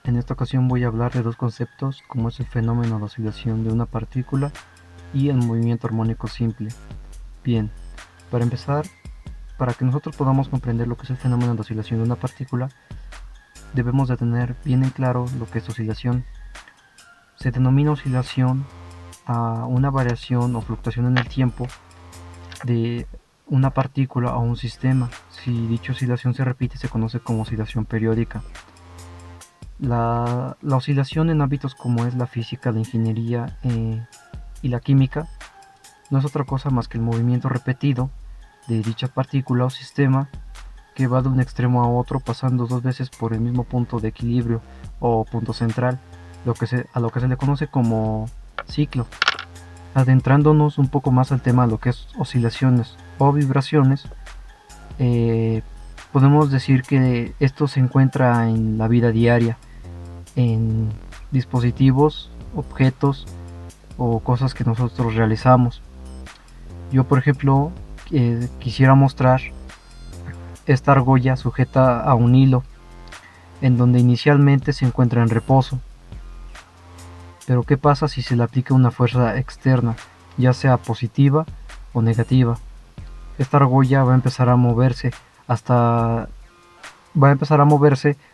En esta ocasión voy a hablar de dos conceptos como es el fenómeno de oscilación de una partícula y el movimiento armónico simple. Bien, para empezar, para que nosotros podamos comprender lo que es el fenómeno de oscilación de una partícula, debemos de tener bien en claro lo que es oscilación. Se denomina oscilación a una variación o fluctuación en el tiempo de una partícula o un sistema. Si dicha oscilación se repite, se conoce como oscilación periódica. La oscilación en ámbitos como es la física, la ingeniería y la química no es otra cosa más que el movimiento repetido de dicha partícula o sistema que va de un extremo a otro pasando dos veces por el mismo punto de equilibrio o punto central, a lo que se le conoce como ciclo. Adentrándonos un poco más al tema de lo que es oscilaciones o vibraciones, podemos decir que esto se encuentra en la vida diaria, en dispositivos, objetos o cosas que nosotros realizamos. Yo, por ejemplo, quisiera mostrar esta argolla sujeta a un hilo en donde inicialmente se encuentra en reposo. Pero ¿qué pasa si se le aplica una fuerza externa, ya sea positiva o negativa? Esta argolla va a empezar a moverse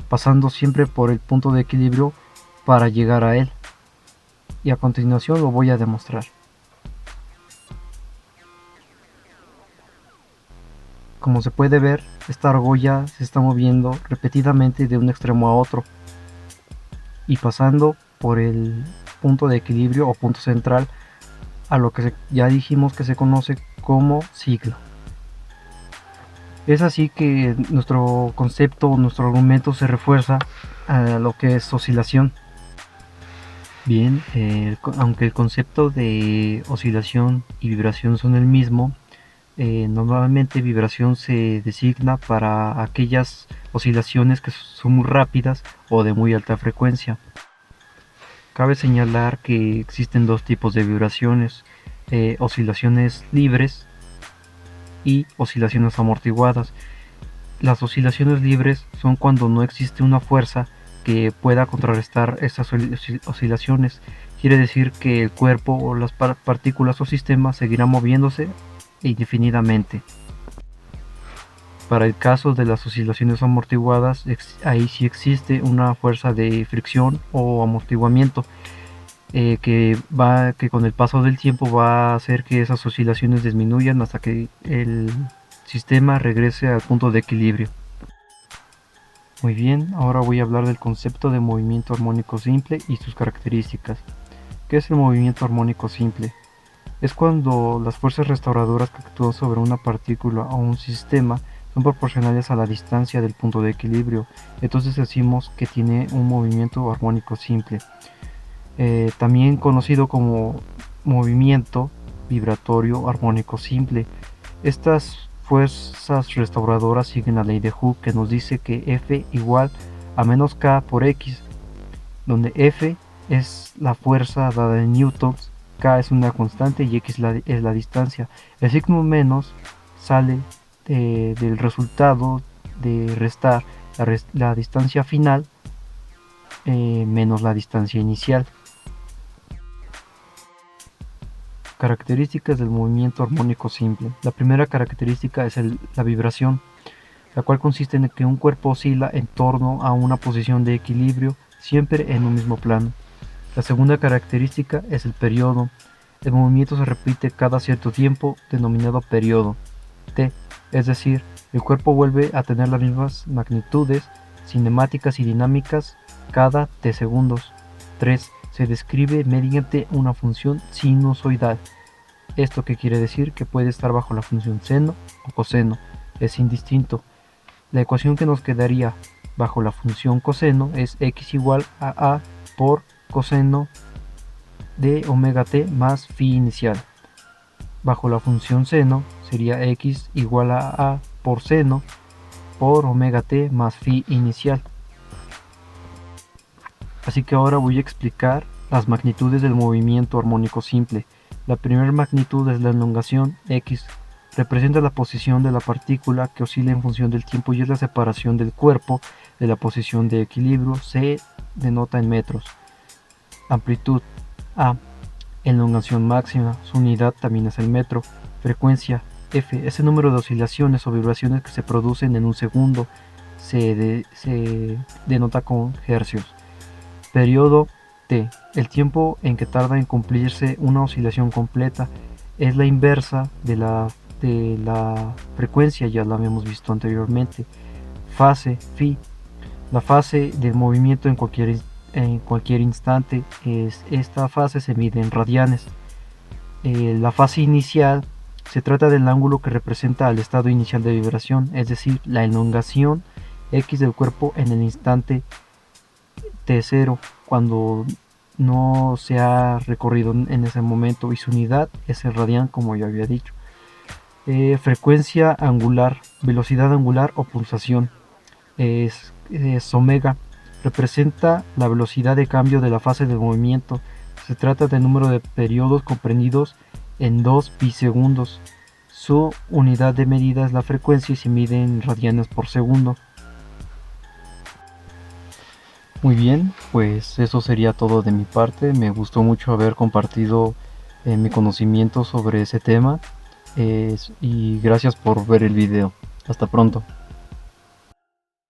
pasando siempre por el punto de equilibrio para llegar a él. Y a continuación lo voy a demostrar. Como se puede ver, esta argolla se está moviendo repetidamente de un extremo a otro y pasando por el punto de equilibrio o punto central, a lo que ya dijimos que se conoce como ciclo. Es así que nuestro concepto, nuestro argumento se refuerza a lo que es oscilación. Bien, aunque el concepto de oscilación y vibración son el mismo, normalmente vibración se designa para aquellas oscilaciones que son muy rápidas o de muy alta frecuencia. Cabe señalar que existen dos tipos de vibraciones, oscilaciones libres y oscilaciones amortiguadas. Las oscilaciones libres son cuando no existe una fuerza que pueda contrarrestar estas oscilaciones. Quiere decir que el cuerpo o las partículas o sistemas seguirán moviéndose indefinidamente. Para el caso de las oscilaciones amortiguadas, ahí sí existe una fuerza de fricción o amortiguamiento que con el paso del tiempo va a hacer que esas oscilaciones disminuyan hasta que el sistema regrese al punto de equilibrio. Muy bien, ahora voy a hablar del concepto de movimiento armónico simple y sus características. ¿Qué es el movimiento armónico simple? Es cuando las fuerzas restauradoras que actúan sobre una partícula o un sistema son proporcionales a la distancia del punto de equilibrio. Entonces decimos que tiene un movimiento armónico simple. También conocido como movimiento vibratorio armónico simple. Estas fuerzas restauradoras siguen la ley de Hooke, que nos dice que F igual a menos K por X, donde F es la fuerza dada en newtons, K es una constante y X es la distancia. El signo menos sale del resultado de restar la distancia final menos la distancia inicial. Características del movimiento armónico simple. La primera característica es la vibración, la cual consiste en que un cuerpo oscila en torno a una posición de equilibrio siempre en un mismo plano. La segunda característica es el periodo. El movimiento se repite cada cierto tiempo, denominado periodo t, es decir, el cuerpo vuelve a tener las mismas magnitudes cinemáticas y dinámicas cada t segundos. 3. Se describe mediante una función sinusoidal. ¿Esto qué quiere decir? Que puede estar bajo la función seno o coseno, es indistinto. La ecuación que nos quedaría bajo la función coseno es x igual a por coseno de omega t más phi inicial. Bajo la función seno sería x igual a por seno por omega t más phi inicial. Así que ahora voy a explicar las magnitudes del movimiento armónico simple. La primera magnitud es la elongación x, representa la posición de la partícula que oscila en función del tiempo y es la separación del cuerpo de la posición de equilibrio se denota en metros. Amplitud A, elongación máxima, su unidad también es el metro. Frecuencia F, ese número de oscilaciones o vibraciones que se producen en un segundo, se denota con hercios. Periodo T, el tiempo en que tarda en cumplirse una oscilación completa, es la inversa de la frecuencia, ya la habíamos visto anteriormente. Fase phi, la fase del movimiento en cualquier instante, esta fase se mide en radianes. La fase inicial se trata del ángulo que representa el estado inicial de vibración, es decir, la elongación X del cuerpo en el instante T0, cuando no se ha recorrido en ese momento, y su unidad es el radián, como ya había dicho. Frecuencia angular, velocidad angular o pulsación, es omega, representa la velocidad de cambio de la fase de movimiento. Se trata del número de periodos comprendidos en 2 bisegundos. Su unidad de medida es la frecuencia y se mide en radianes por segundo. Muy bien, pues eso sería todo de mi parte. Me gustó mucho haber compartido mi conocimiento sobre ese tema, y gracias por ver el video. Hasta pronto.